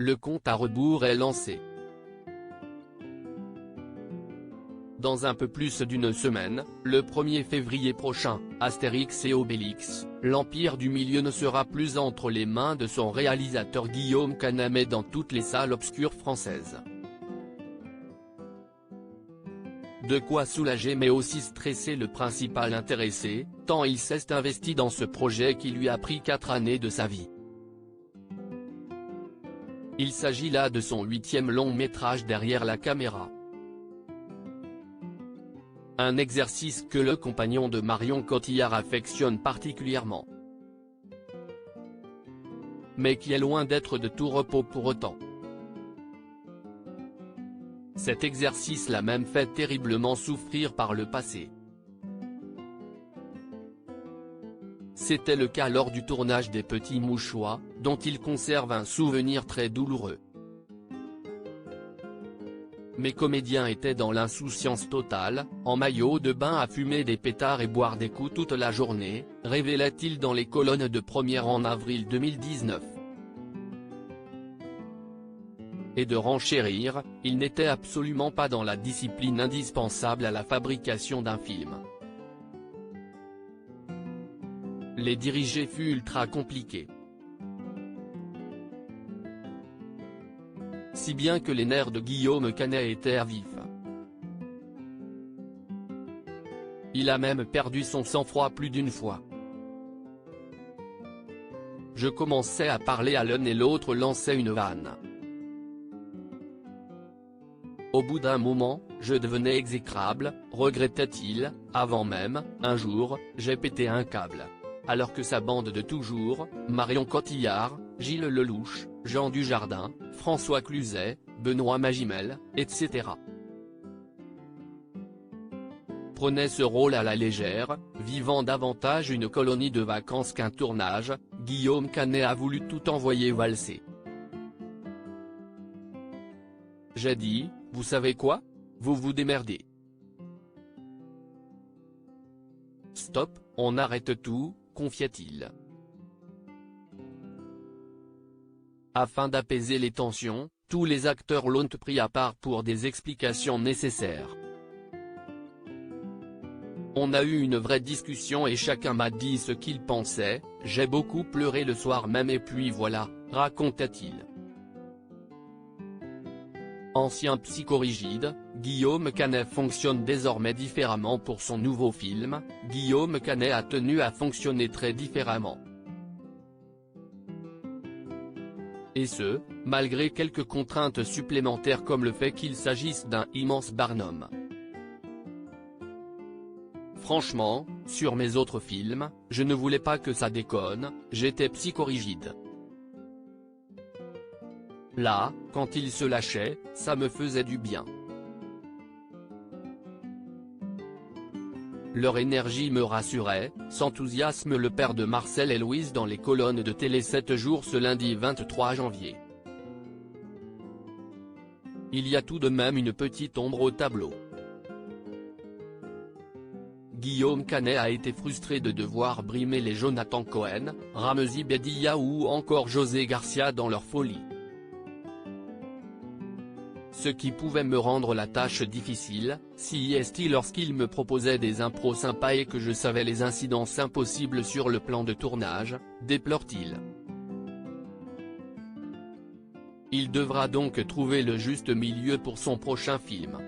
Le compte à rebours est lancé. Dans un peu plus d'une semaine, le 1er février prochain, Astérix et Obélix, l'Empire du Milieu ne sera plus entre les mains de son réalisateur Guillaume Canet mais dans toutes les salles obscures françaises. De quoi soulager mais aussi stresser le principal intéressé, tant il s'est investi dans ce projet qui lui a pris 4 années de sa vie. Il s'agit là de son 8e long métrage derrière la caméra. Un exercice que le compagnon de Marion Cotillard affectionne particulièrement. Mais qui est loin d'être de tout repos pour autant. Cet exercice l'a même fait terriblement souffrir par le passé. C'était le cas lors du tournage des Petits Mouchoirs, dont il conserve un souvenir très douloureux. Mes comédiens étaient dans l'insouciance totale, en maillot de bain à fumer des pétards et boire des coups toute la journée, révélait-il dans les colonnes de Première en avril 2019. Et de renchérir, il n'était absolument pas dans la discipline indispensable à la fabrication d'un film. Les diriger fut ultra compliqué. Si bien que les nerfs de Guillaume Canet étaient à vif. Il a même perdu son sang-froid plus d'une fois. Je commençais à parler à l'un et l'autre lançait une vanne. Au bout d'un moment, je devenais exécrable, regrettait-il, avant même, un jour, j'ai pété un câble. Alors que sa bande de toujours, Marion Cotillard, Gilles Lelouch, Jean Dujardin, François Cluzet, Benoît Magimel, etc. prenait ce rôle à la légère, vivant davantage une colonie de vacances qu'un tournage, Guillaume Canet a voulu tout envoyer valser. J'ai dit, vous savez quoi ? Vous vous démerdez. Stop, on arrête tout, confiait-il. Afin d'apaiser les tensions, tous les acteurs l'ont pris à part pour des explications nécessaires. On a eu une vraie discussion et chacun m'a dit ce qu'il pensait, j'ai beaucoup pleuré le soir même et puis voilà, raconta-t-il. Ancien psychorigide, Guillaume Canet fonctionne désormais différemment pour son nouveau film, Guillaume Canet a tenu à fonctionner très différemment. Et ce, malgré quelques contraintes supplémentaires comme le fait qu'il s'agisse d'un immense barnum. Franchement, sur mes autres films, je ne voulais pas que ça déconne, j'étais psychorigide. Là, quand il se lâchait, ça me faisait du bien. Leur énergie me rassurait, s'enthousiasme le père de Marcel et Louise dans les colonnes de Télé 7 jours ce lundi 23 janvier. Il y a tout de même une petite ombre au tableau. Guillaume Canet a été frustré de devoir brimer les Jonathan Cohen, Ramzy Bedia ou encore José Garcia dans leur folie. Ce qui pouvait me rendre la tâche difficile, si est lorsqu'il me proposait des impros sympas et que je savais les incidences impossibles sur le plan de tournage, déplore-t-il. Il devra donc trouver le juste milieu pour son prochain film.